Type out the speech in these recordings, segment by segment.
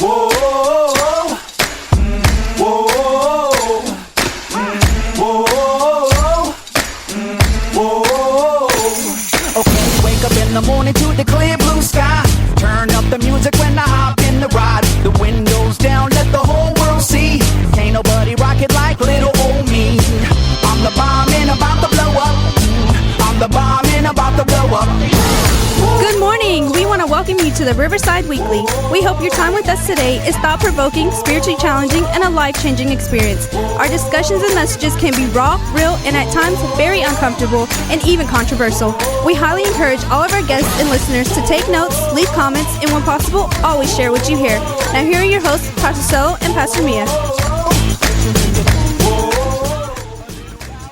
Whoa, whoa, whoa, whoa. Okay, wake up in the morning to the clear blue sky. Turn up the music when I hop in the ride. The windows down, let the whole world see. Can't nobody rock it like little old me. I'm the bomb and about to blow up. I'm the bomb and about to blow up. Good morning. We want to welcome you to the Riverside Weekly. We hope your time with us today is thought-provoking, spiritually challenging, and a life-changing experience. Our discussions and messages can be raw, real, and at times very uncomfortable and even controversial. We highly encourage all of our guests and listeners to take notes, leave comments, and when possible, always share what you hear. Now here are your hosts, Pastors Selo and Pastor Mia.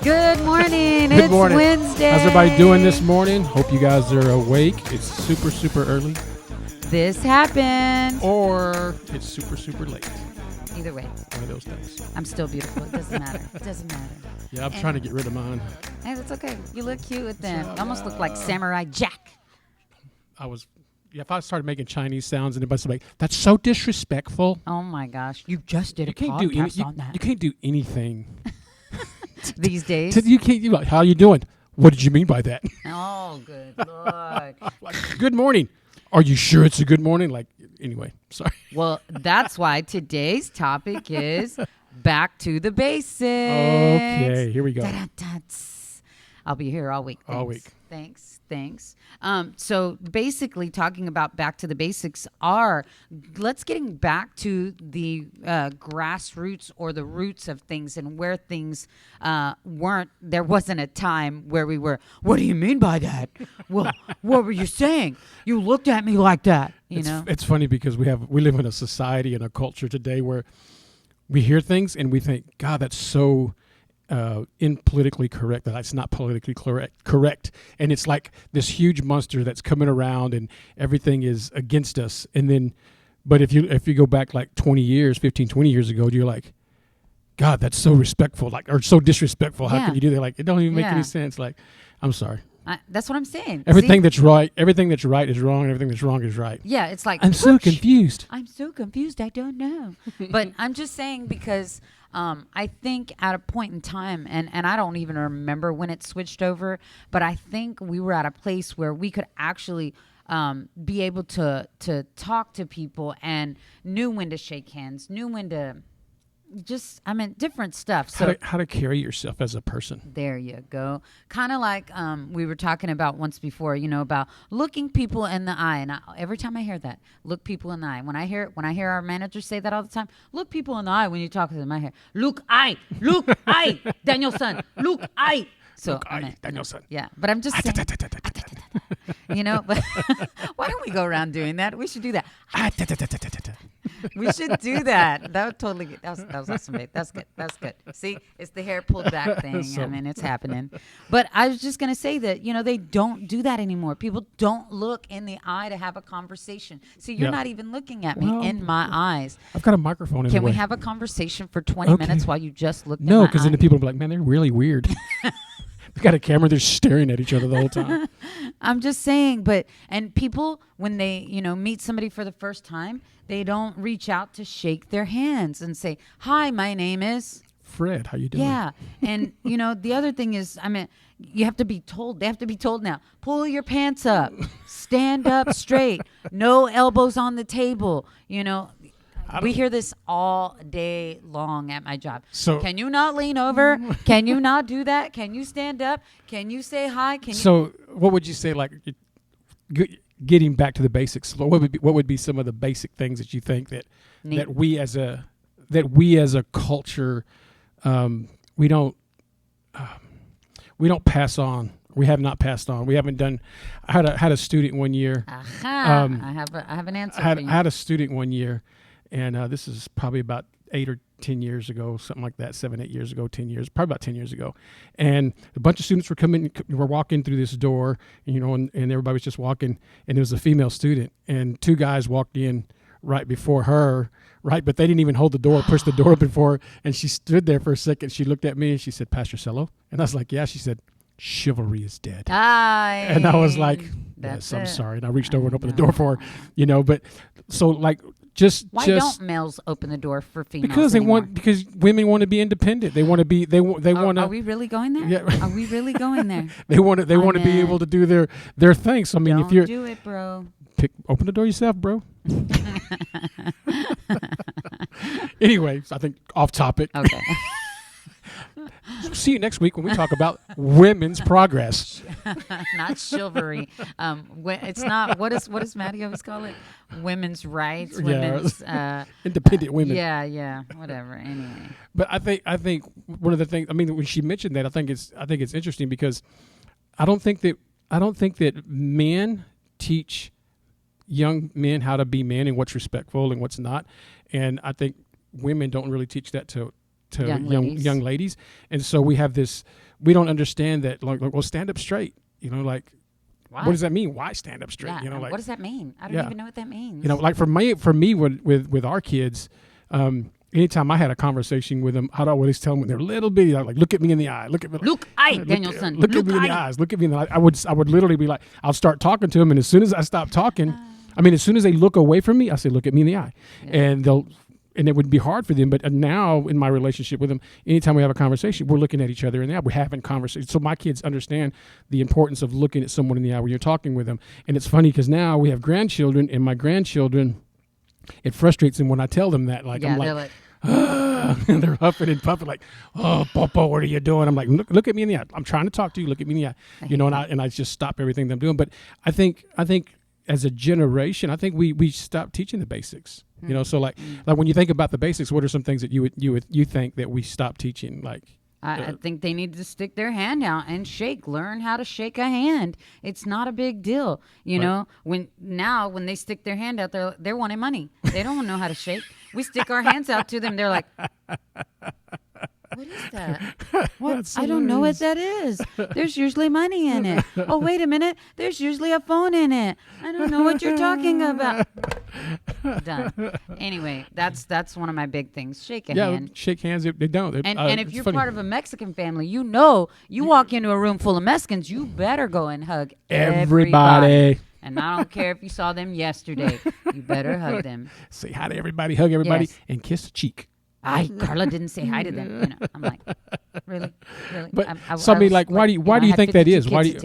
Good morning. Good morning. It's Wednesday. How's everybody doing this morning? Hope you guys are awake. It's super early. This happened. Or it's super late. Either way. One of those things. I'm still beautiful. It doesn't matter. It doesn't matter. Yeah, I'm trying to get rid of mine. Hey, that's okay. You look cute with them. You almost look like Samurai Jack. If I started making Chinese sounds and everybody's like, that's so disrespectful. Oh my gosh. You just did a You podcast on that. You can't do anything. These days. You can't. How you doing? What did you mean by that? Oh, good Lord. Good morning. Are you sure it's a good morning? Anyway, sorry. Well, that's why today's topic is back to the basics. Okay, here we go. Da-da-da. I'll be here all week. Thanks. All week. Thanks. So basically talking about back to the basics let's getting back to the grassroots or the roots of things and where things there wasn't a time where we were, what do you mean by that? Well, what were you saying? You looked at me like that, know? It's funny because we live in a society and a culture today where we hear things and we think, God, that's so politically correct, that it's not politically correct, and it's like this huge monster that's coming around and everything is against us. And then, but if you go back like 20 years, 15, 20 years ago, you're like, God, that's so respectful, or so disrespectful. How can you do that? It don't even make any sense. I'm sorry. That's what I'm saying. Everything that's right is wrong, and everything that's wrong is right. Yeah, it's like I'm so confused. I don't know. But I'm just saying because I think at a point in time, and I don't even remember when it switched over, but I think we were at a place where we could actually be able to talk to people and knew when to shake hands, knew when to different stuff. So how to carry yourself as a person. There you go. Kind of like we were talking about once before, about looking people in the eye. And every time I hear that, look people in the eye. When I hear our managers say that all the time, look people in the eye when you talk to them. I hear, look eye, Danielson, look eye. So Danielson. Yeah, but I'm just saying. But why don't we go around doing that? We should do that. We should do that. That was awesome, babe. That's good. See, it's the hair pulled back thing. It's happening. But I was just going to say that, they don't do that anymore. People don't look in the eye to have a conversation. See, you're not even looking at me in my eyes. I've got a microphone in the way. Can we have a conversation for 20 minutes while you just look at No, my because eye? then the people will be like, man, they're really weird. They've got a camera, they're staring at each other the whole time. I'm just saying, and people, when they, meet somebody for the first time, they don't reach out to shake their hands and say, hi, my name is Fred. How you doing? Yeah. And, the other thing is, you have to be told. They have to be told now. Pull your pants up. Stand up straight. No elbows on the table. We hear this all day long at my job. So can you not lean over? Can you not do that? Can you stand up? Can you say hi? So what would you say, getting back to the basics? What would be some of the basic things that you think that we as a culture we don't pass on? We have not passed on. We haven't done. I had a student one year. I have an answer. I had a student one year. And this is probably about 8 or 10 years ago, something like that, 7, 8 years ago, 10 years, probably about 10 years ago. And a bunch of students were walking through this door, and everybody was just walking, and it was a female student. And 2 guys walked in right before her, right? But they didn't even hold the door, push the door open for her. And she stood there for a second. She looked at me and she said, Pastor Selo? And I was like, yeah. She said, chivalry is dead. And I was like, yes, I'm sorry. And I reached over and opened the door for her, but so Why don't males open the door for females? Because women want to be independent. They want to be. They want to. Are we really going there? Yeah. Are we really going there? They want to be able to do their thing. So I mean, Don't if you're do it, bro. open the door yourself, bro. Anyways, I think off topic. Okay. See you next week when we talk about women's progress. Not chivalry. It's not. What does Maddie always call it? Women's rights. Women's independent women. Yeah. Whatever. Anyway. But I think one of the things. I mean, when she mentioned that, I think it's interesting because I don't think that men teach young men how to be men and what's respectful and what's not, and I think women don't really teach that to young ladies. And so we have this, we don't understand that, like, well, stand up straight, like, why? What does that mean? Why stand up straight? Yeah, Like, what does that mean? I don't even know what that means. Like for me with our kids, anytime I had a conversation with them, I'd always tell them when they're little bitty, like, look at me in the eye, look at me. Look, Danielson. Look at me in the eyes. Look at me in the eye. I would literally be like, I'll start talking to them, and as soon as I stop talking, as soon as they look away from me, I say, look at me in the eye, and it would be hard for them. But now in my relationship with them, anytime we have a conversation, we're looking at each other in the eye. We're having conversations. So my kids understand the importance of looking at someone in the eye when you're talking with them. And it's funny because now we have grandchildren, and my grandchildren, it frustrates them when I tell them that. Like, I'm like, and they're huffing and puffing like, oh, Popo, what are you doing? I'm like, look at me in the eye. I'm trying to talk to you. Look at me in the eye. And I just stop everything that I'm doing. But I think as a generation, I think we stopped teaching the basics. So like when you think about the basics, what are some things that you think that we stopped teaching? Like, I think they need to stick their hand out and shake. Learn how to shake a hand. It's not a big deal, know. When they stick their hand out, they're wanting money. They don't know how to shake. We stick our hands out to them. They're like, what is that? What? I don't know what that is. There's usually money in it. Oh, wait a minute. There's usually a phone in it. I don't know what you're talking about. Done. Anyway, that's one of my big things. Shake a hand. Shake hands. They don't. And if you're part of a Mexican family, you walk into a room full of Mexicans, you better go and hug everybody. And I don't care if you saw them yesterday. You better hug them. Say hi to everybody, hug everybody, and kiss the cheek. Carla didn't say hi to them. I'm like, really? But why do you think that is? Why do you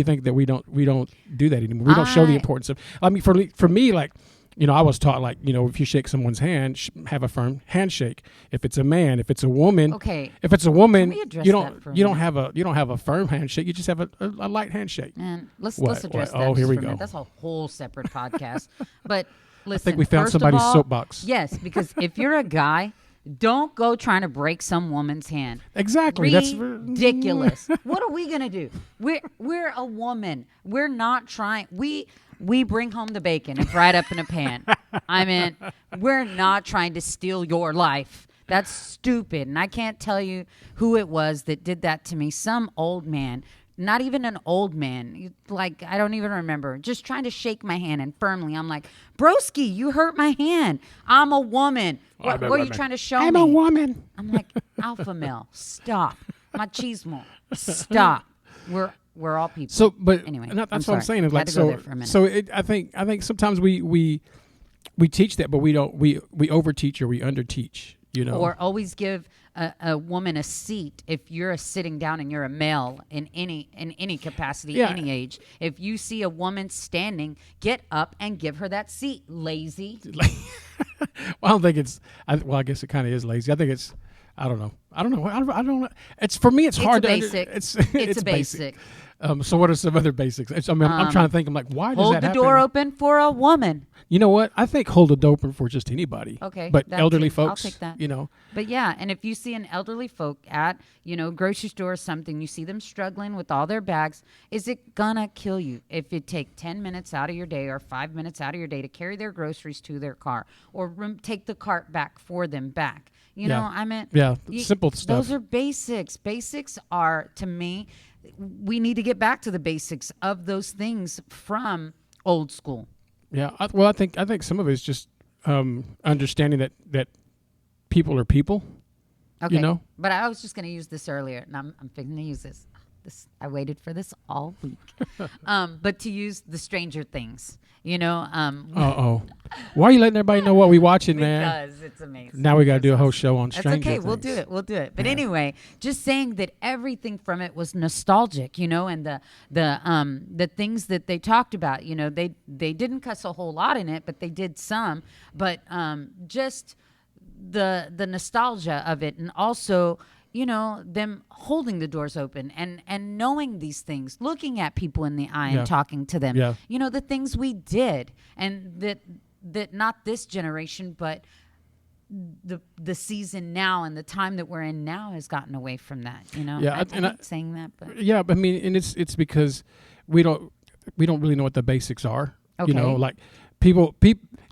think that we don't do that anymore? We don't show the importance of. I mean, for me, like, I was taught, like, if you shake someone's hand, have a firm handshake. If it's a man, if it's a woman, okay. If it's a woman, you don't have a firm handshake. You just have a light handshake. Man, let's address that. Oh, here we go. That's a whole separate podcast. But listen, I think we found somebody's soapbox. Yes, because if you're a guy, don't go trying to break some woman's hand. Exactly. That's ridiculous. What are we gonna do? We're a woman. We're not trying. We bring home the bacon and fry it up in a pan. We're not trying to steal your life. That's stupid. And I can't tell you who it was that did that to me. Some old man. Not even an old man. Like, I don't even remember. Just trying to shake my hand, and firmly, I'm like, broski, you hurt my hand. I'm a woman. What are you trying to show me? I'm a woman. I'm like, alpha male, stop. Machismo, stop. We're all people. So, but anyway, that's what I'm saying. Is like, I think sometimes we teach that, but we don't. We overteach or we underteach. Or always give a woman a seat if you're sitting down and you're a male in any capacity, any age. If you see a woman standing, get up and give her that seat. Lazy. Well, I don't think it's. I guess it kind of is lazy. I think it's. I don't know. I don't know. It's for me. It's hard to. It's a basic. So what are some other basics? I'm trying to think. I'm like, why does that happen? Hold the door open for a woman. You know what? I think hold the door open for just anybody. Okay. But elderly folks, I'll take that. But yeah, and if you see an elderly folk at, grocery store or something, you see them struggling with all their bags, is it gonna kill you if you take 10 minutes out of your day or 5 minutes out of your day to carry their groceries to their car or take the cart back for them back? Simple stuff. Those are basics. Basics are, to me, we need to get back to the basics of those things from old school. Yeah, I think some of it is just understanding that people are people. Okay, but I was just going to use this earlier, and I'm going to use this. I waited for this all week. But to use the Stranger Things, Why are you letting everybody know what we watching, man? Because it's amazing. Now we got to do a whole show on That's Stranger okay. Things. We'll do it. But anyway, just saying that everything from it was nostalgic, and the things that they talked about, they didn't cuss a whole lot in it, but they did some. But just the nostalgia of it, and also them holding the doors open and knowing these things, looking at people in the eye and talking to them. Yeah. The things we did, and that not this generation, but the season now and the time that we're in now has gotten away from that. Yeah, I hate saying that, but yeah, but I mean, and it's because we don't really know what the basics are. Okay. Like people,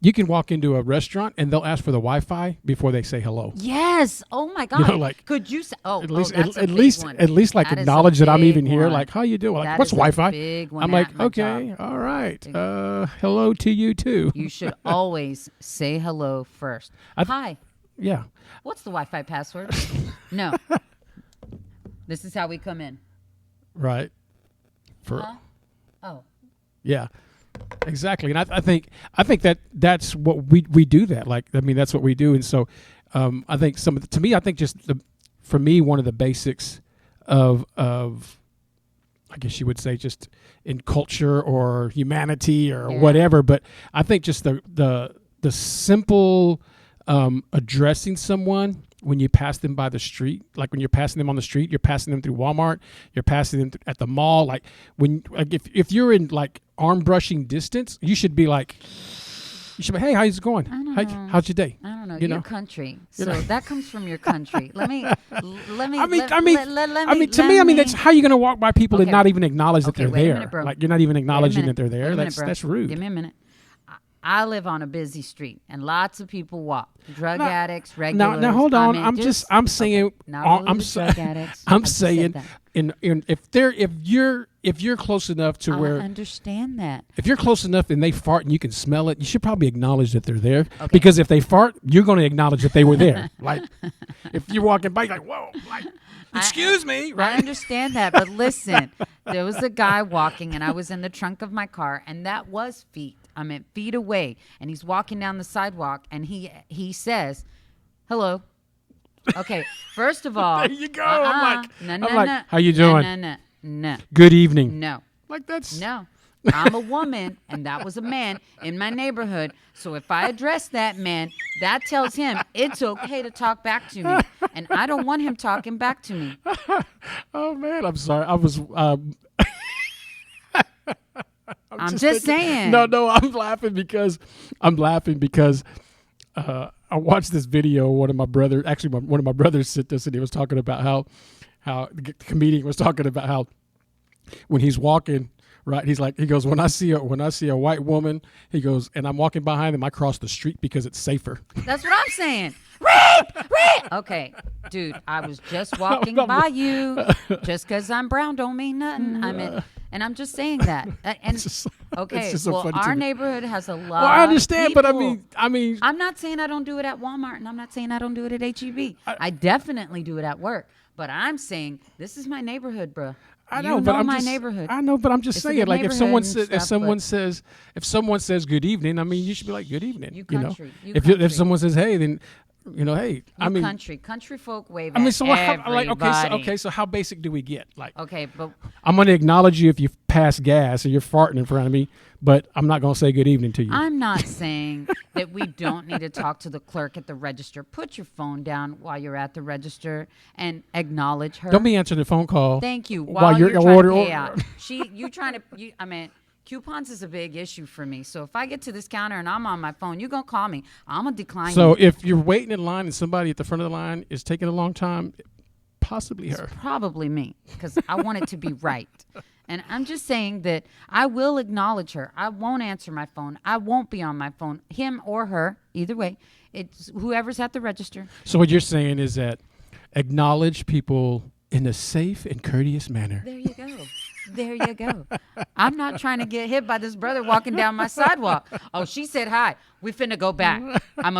you can walk into a restaurant and they'll ask for the Wi-Fi before they say hello. Yes. Oh my God. Like, could you say? At least, that's at a least, big one. at least, like That is a acknowledge that I'm big even here. one. Like, how you doing? Like, That what's is a Wi-Fi? big one I'm like, at my okay, job. all right. Hello to you too. You should always say hello first. Hi. Yeah. What's the Wi-Fi password? No. This is how we come in. Right. Oh. Yeah. Exactly, and I think that's what we do. That, like, I mean, that's what we do, and so I think to me, I think just for me, one of the basics of I guess you would say just in culture or humanity or whatever, but I think just the simple addressing someone when you pass them by the street, like when you're passing them on the street, you're passing them through Walmart, you're passing them at the mall. Like if you're in like arm brushing distance, you should be like, hey, how's it going? How's your day? I don't know. You Your know? country. So that comes from your country. Let me. I mean, to me, that's how you're gonna walk by people and not even acknowledge that they're wait a there. minute, bro. Like, you're not even acknowledging minute. that they're there. Wait a minute, bro. That's rude. Give me a minute. I live on a busy street, and lots of people walk. Drug addicts, regulars. Now hold on. I mean, I'm saying. not really drug addicts. I I'm just saying, said that. if you're close enough to I where, understand that. if you're close enough and they fart and you can smell it, you should probably acknowledge that they're there. Okay. Because if they fart, you're going to acknowledge that they were there. Like, if you're walking by, you're like, whoa, like, excuse me, right? I understand that, but listen, there was a guy walking, and I was in the trunk of my car, and that was feet. I meant feet away, and he's walking down the sidewalk, and he says, "Hello." Okay, first of all, there you go. I'm no, like, how you doing? No. Good evening. No. Like, that's No. I'm a woman, and that was a man in my neighborhood. So if I address that man, that tells him it's okay to talk back to me, and I don't want him talking back to me. Oh man, I'm sorry. I was. I'm just saying. No, I'm laughing because I watched this video. One of my brothers sent this, and he was talking about how the comedian was talking about how when he's walking, right, he goes, when I see a white woman, he goes, and I'm walking behind them, I cross the street because it's safer. That's what I'm saying. Okay, dude, I was just walking by you. Just because I'm brown don't mean nothing. And I'm just saying that. And okay, well, our neighborhood has a lot. Well, I understand, of people. but I mean, I'm not saying I don't do it at Walmart, and I'm not saying I don't do it at HEB. I definitely do it at work. But I'm saying this is my neighborhood, bro. I know, but I'm my just, neighborhood. I know, but I'm just It's a saying, good like, if someone neighborhood says good evening, I mean, you should be like, good evening. You know, country. if someone says hey, then hey. I mean, country folk wave. I mean, so everybody. so how basic do we get? Like, Okay, but I'm going to acknowledge you if you pass gas or you're farting in front of me, but I'm not going to say good evening to you. I'm not saying that we don't need to talk to the clerk at the register. Put your phone down while you're at the register and acknowledge her. Don't be answering the phone call. Thank you. While You're trying order, to pay out. Coupons is a big issue for me. So if I get to this counter and I'm on my phone, you're going to call me. I'm going to decline So you. if you're waiting in line and somebody at the front of the line is taking a long time, possibly her. It's probably me because I want it to be right. And I'm just saying that I will acknowledge her. I won't answer my phone. I won't be on my phone, him or her, either way. It's whoever's at the register. So what you're saying is that acknowledge people in a safe and courteous manner. There you go. There you go. I'm not trying to get hit by this brother walking down my sidewalk. Oh, she said hi. We finna go back.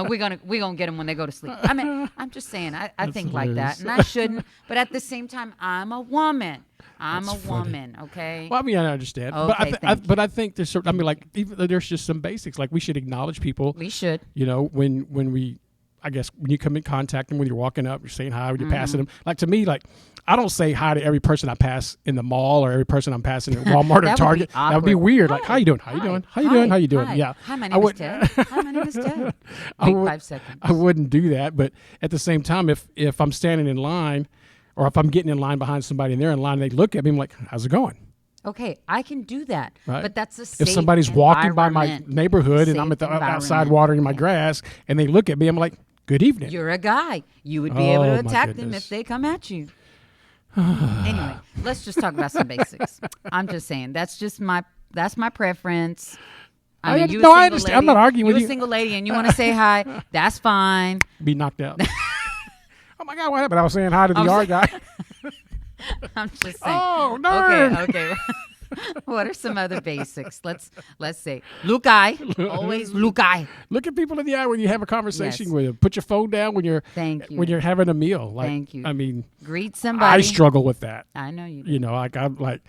We gonna get them when they go to sleep. I mean, I'm just saying. I think like that, and I shouldn't. But at the same time, I'm a woman. I'm a woman. Okay. Well, I mean, I understand, Okay, but I think there's certain. I mean, like even though there's just some basics. Like we should acknowledge people. We should. You know, when we, I guess when you come in contact them, when you're walking up, you're saying hi, when you're passing them. Like to me, like I don't say hi to every person I pass in the mall or every person I'm passing at Walmart or Target. That would be weird. Like, how you doing? How you doing? How you doing? How you doing? Hi. Yeah. Hi, my name is Ted. Hi, my name is Ted. Wait 5 seconds. I wouldn't do that, but at the same time, if I'm standing in line, or if I'm getting in line behind somebody and they're in line, and they look at me, I'm like, how's it going? Okay, I can do that, right. But that's a safe if somebody's walking by my neighborhood and I'm at the outside watering my grass, and they look at me, I'm like, good evening. You're a guy. You would be able to attack them if they come at you. Anyway, let's just talk about some basics. I'm just saying that's my preference. I mean, I understand. I'm not arguing with you. You're a single lady and you want to say hi. That's fine. Be knocked out. Oh my God, what happened? I was saying hi to the yard guy. I'm just saying. Oh, no. Okay. What are some other basics? Let's say look eye. Always look eye. Look at people in the eye when you have a conversation with them. Put your phone down when you're having a meal. Like, Thank you. I mean, greet somebody. I struggle with that. I know you do. You know, like I'm like,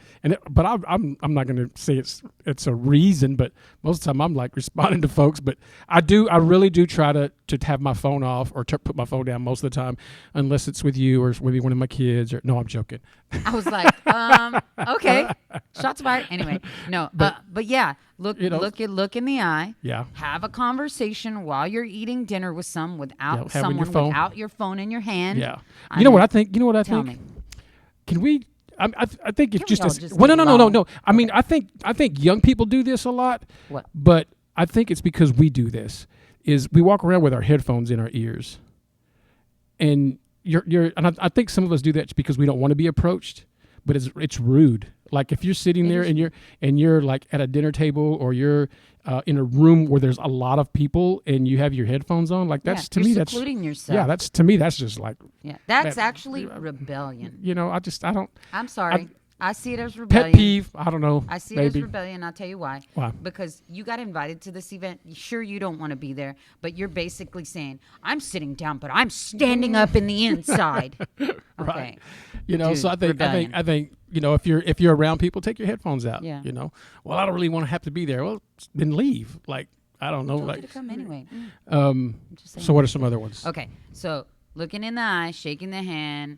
but I'm not going to say it's a reason, but most of the time I'm like responding to folks. But I really do try to have my phone off or put my phone down most of the time, unless it's with you or maybe one of my kids. Or no, I'm joking. I was like, okay, shots fired. Anyway, no, but yeah, look in the eye. Yeah. Have a conversation while you're eating dinner with without your phone in your hand. Yeah. You know what I think? Tell me. Can we? I think it's just no. I mean, I think young people do this a lot. What? But I think it's because we do this. Is we walk around with our headphones in our ears, and and I think some of us do that because we don't want to be approached, but it's rude. Like if you're sitting there and you're like at a dinner table or you're in a room where there's a lot of people and you have your headphones on, like that's to me that's secluding yourself. Yeah, that's to me that's just like that's actually rebellion. You know, I don't. I'm sorry. I see it as rebellion. Pet peeve. I don't know. I see it as rebellion. I'll tell you why. Why? Because you got invited to this event. Sure, you don't want to be there, but you're basically saying, I'm sitting down, but I'm standing up in the inside. Okay. Right. You know, Dude, so I think, you know, if you're around people, take your headphones out. Yeah. You know, well, I don't really want to have to be there. Well, then leave. Like, I don't know. You to come anyway. So what are some other ones? Okay. So looking in the eye, shaking the hand,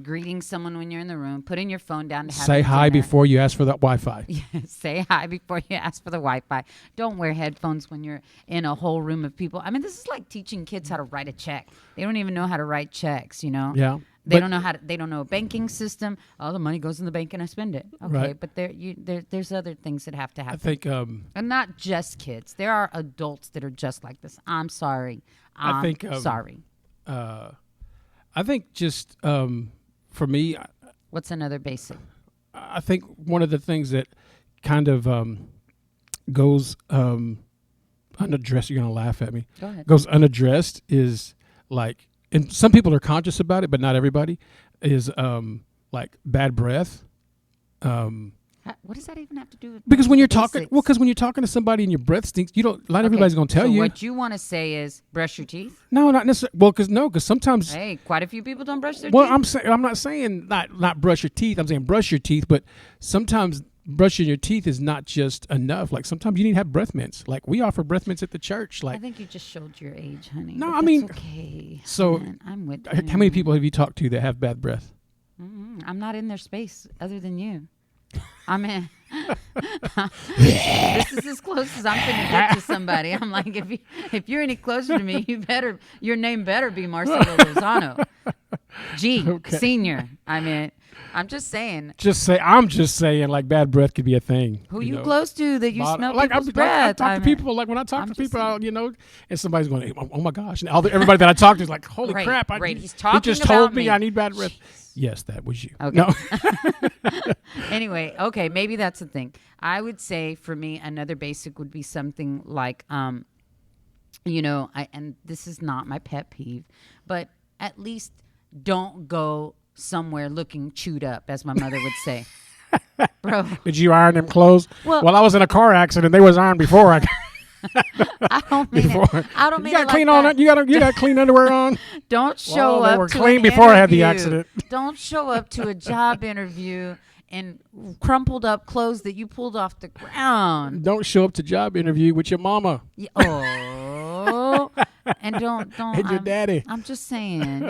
greeting someone when you're in the room, putting your phone down to have Say hi before you ask for that Wi-Fi. Say hi before you ask for the Wi-Fi. Don't wear headphones when you're in a whole room of people. I mean, this is like teaching kids how to write a check. They don't even know how to write checks, you know? Yeah. They don't know a banking system. Oh, the money goes in the bank and I spend it. Okay, right. But there's other things that have to happen. I think, and not just kids. There are adults that are just like this. I'm sorry. Sorry. I think just for me. What's another basic? I think one of the things that kind of goes unaddressed. You're gonna laugh at me. Go ahead. Goes unaddressed is like. And some people are conscious about it, but not everybody, is like bad breath. What does that even have to do with because when you're basics? talking, because when you're talking to somebody and your breath stinks, not everybody's going to tell you. What you want to say is brush your teeth? No, not necessarily. Well, because sometimes. Hey, quite a few people don't brush their teeth. Well, I'm not saying not brush your teeth. I'm saying brush your teeth, but sometimes brushing your teeth is not just enough. Like sometimes you need to have breath mints. Like we offer breath mints at the church. Like I think you just showed your age, honey. No, I mean, okay. So man, I'm with you. How many people have you talked to that have bad breath? I'm not in their space other than you. I mean, this is as close as I'm going to get to somebody. I'm like, if you're any closer to me, your name better be Marcelo Lozano. Senior. I mean, I'm just saying. I'm just saying, like bad breath could be a thing. Who you close to that you smell like people's breath? I talk to people, like when I talk to people, and somebody's going, oh my gosh, and everybody that I talk to is like, holy crap! He just told me I need bad breath. Yes, that was you. Okay. No. Anyway, okay, maybe that's the thing. I would say for me, another basic would be something like, and this is not my pet peeve, but at least don't go somewhere looking chewed up, as my mother would say. Bro, Did you iron them clothes? Well- I was in a car accident. They was ironed before I. I don't mean Before. it. I don't mean You it got like clean that. on. You got clean underwear on. Don't show Well, they up were to clean an before I had the interview. accident. Don't show up to a job interview in crumpled up clothes that you pulled off the ground. Don't show up to job interview with your mama Oh, and don't. and your daddy. I'm just saying,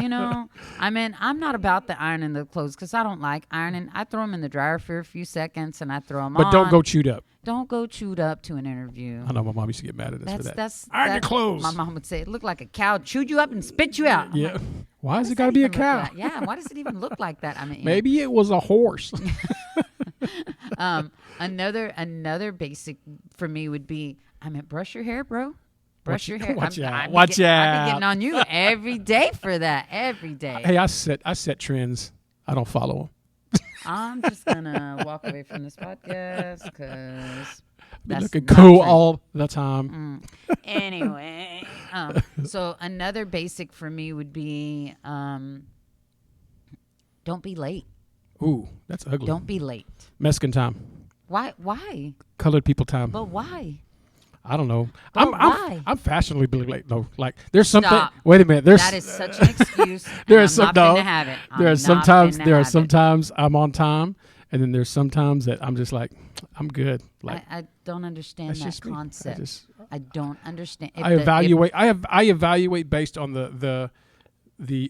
I mean, I'm not about the ironing the clothes because I don't like ironing. I throw them in the dryer for a few seconds and I throw them on. But don't go chewed up. Don't go chewed up to an interview. I know my mom used to get mad at us for that. That's Iron your clothes. My mom would say it looked like a cow chewed you up and spit you out. I'm Yeah. like, Why has does it got to that be a even look cow? like? Yeah. Why does it even look like that? I mean, Maybe it was a horse. Another basic for me would be, brush your hair, bro. Brush your hair. Watch out. I've Watch been out. getting on you every day for that. Every day. Hey, I set trends. I don't follow them. I'm just gonna walk away from this podcast because that's Looking not cool true. all the time. Anyway, so another basic for me would be don't be late. Ooh, that's ugly. Don't be late. Mexican time. Why? Colored people time. But why? I don't know. But why? I'm fashionably late though. Like there's something. Stop. Wait a minute. There's That is such an excuse. there and are some I'm not no. finna have it. There are I'm not sometimes finna there are have it. sometimes I'm on time, and then there's sometimes that I'm just like I'm good. Like I don't understand that's that just me. concept. I don't understand. I evaluate. I evaluate based on the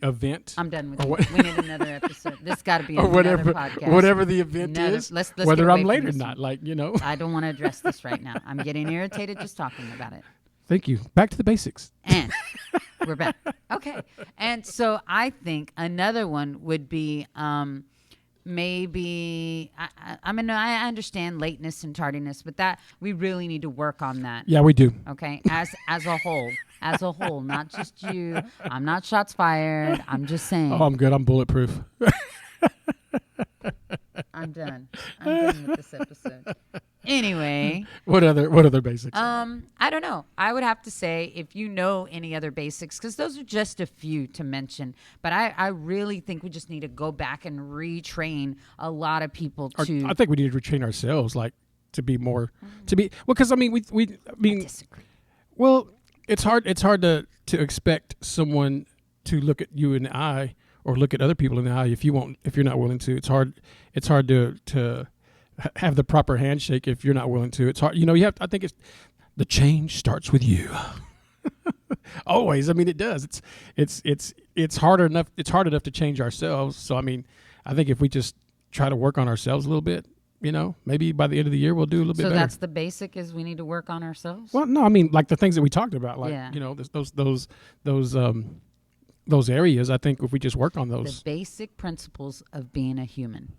event. I'm done with or it. what- We need another episode. This got to be or another whatever podcast. whatever the event Another- is. let's whether get away I'm from late or this not. one. Like I don't want to address this right now. I'm getting irritated just talking about it. Thank you. Back to the basics. And we're back. Okay. And so I think another one would be maybe I understand lateness and tardiness, but that we really need to work on that. Yeah, we do. Okay, as a whole, not just you. I'm not shots fired. I'm just saying. Oh, I'm good. I'm bulletproof. I'm done. I'm done with this episode. Anyway, What other basics? I don't know. I would have to say if you know any other basics, because those are just a few to mention. But I really think we just need to go back and retrain a lot of people to. I think we need to retrain ourselves, like to be more to be well. Because I mean, I disagree. well, it's hard to expect someone to look at you in the eye or look at other people in the eye if you're not willing to. It's hard to have the proper handshake if you're not willing to. It's hard. You have. I think the change starts with you. Always. I mean, it does. It's hard enough. It's hard enough to change ourselves. So I mean, I think if we just try to work on ourselves a little bit, maybe by the end of the year we'll do a little bit better. So that's the basic is we need to work on ourselves. Well, no, I mean like the things that we talked about, like Yeah. those areas. I think if we just work on those, The basic principles of being a human.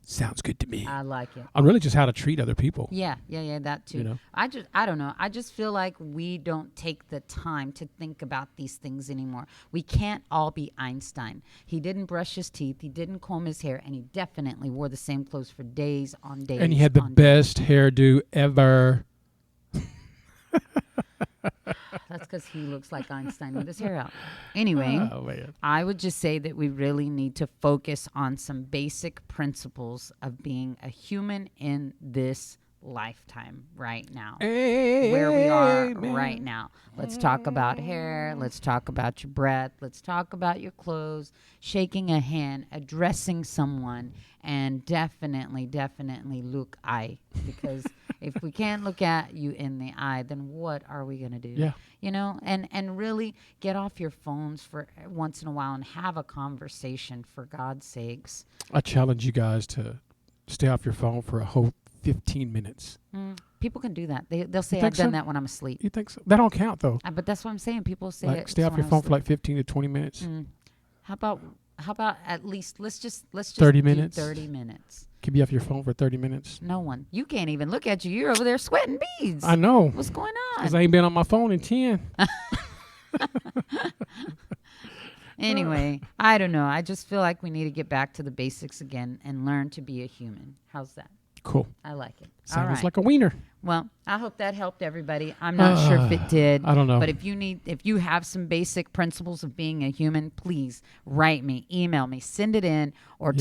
sounds good to me. I like it. On really just how to treat other people. Yeah, that too. I don't know. I just feel like we don't take the time to think about these things anymore. We can't all be Einstein. He didn't brush his teeth, he didn't comb his hair, and he definitely wore the same clothes for days on days. And he had the on days. best hairdo ever. That's because he looks like Einstein with his hair out. Anyway, Oh man. I would just say that we really need to focus on some basic principles of being a human in this lifetime right now. Where we are Amen. right now. Let's talk about hair. Let's talk about your breath. Let's talk about your clothes, shaking a hand, addressing someone, and definitely look eye. Because if we can't look at you in the eye, then what are we going to do? Yeah. And really get off your phones for once in a while and have a conversation, for God's sakes. I challenge you guys to stay off your phone for a whole 15 minutes. People can do that. They'll say, think I've done so? that when I'm asleep. You think so? That don't count though. But that's what I'm saying. People say Like stay off your phone for like 15 to 20 minutes. How about at least let's just 30 do minutes? 30 minutes. Keep you off your phone for 30 minutes. No one. You can't even look at you. You're over there sweating beads. I know. What's going Because on? I ain't been on my phone in 10. Anyway, I don't know. I just feel like we need to get back to the basics again and learn to be a human. How's that? Cool. I like it. Sounds All right. like a wiener. Well, I hope that helped everybody. I'm not sure if it did. I don't know. But if you have some basic principles of being a human, please write me, email me, send it in, or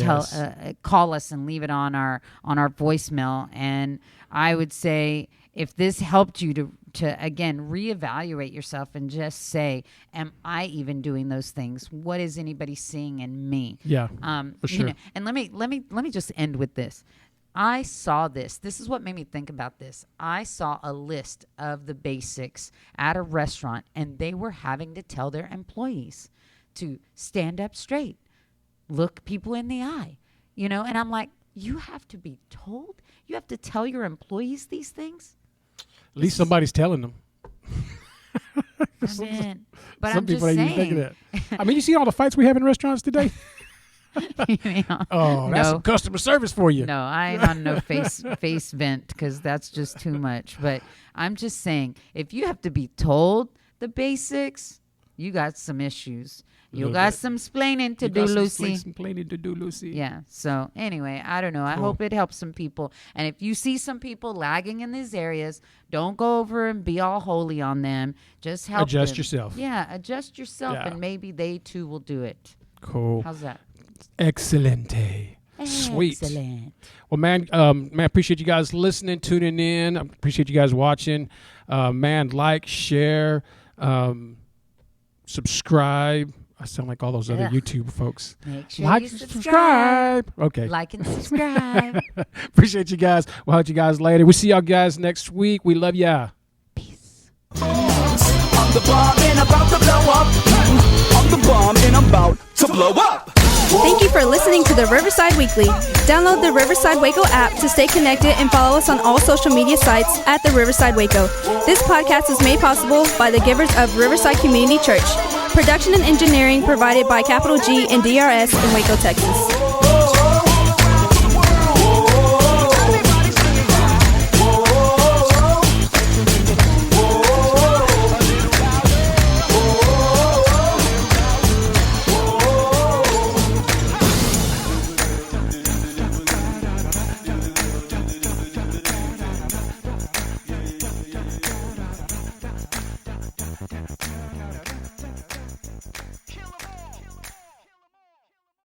call us and leave it on our voicemail. And I would say, if this helped you to again reevaluate yourself and just say, am I even doing those things? What is anybody seeing in me? Yeah, for sure. And let me just end with this. I saw this. This is what made me think about this. I saw a list of the basics at a restaurant, and they were having to tell their employees to stand up straight, look people in the eye, and I'm like, you have to be told? You have to tell your employees these things? At least somebody's telling them. But Some I'm people just ain't even thinking saying. that. I mean, you see all the fights we have in restaurants today? Oh, that's some customer service for you. No, I ain't on no face vent, because that's just too much. But I'm just saying, if you have to be told the basics, you got some issues. You got some splaining to do, Lucy. Some splaining to do, Lucy. Yeah. So anyway, I don't know. I hope it helps some people. And if you see some people lagging in these areas, don't go over and be all holy on them. Just help Adjust them. yourself. Yeah, adjust yourself, Yeah. and maybe they too will do it. Cool. How's that? Excelente. Sweet. Excellent. Well, man, appreciate you guys listening, tuning in. I appreciate you guys watching. Like, share, subscribe. I sound like all those other YouTube folks. Make sure Like you and subscribe. Okay. Like and subscribe. Appreciate you guys. We'll have you guys later. We'll see y'all guys next week. We love ya. Peace. I'm the bomb and about to blow up. I'm the bomb and I'm about to blow up. Thank you for listening to the Riverside Weekly. Download the Riverside Waco app to stay connected and follow us on all social media sites at the Riverside Waco. This podcast is made possible by the givers of Riverside Community Church. Production and engineering provided by Capital G and DRS in Waco, Texas.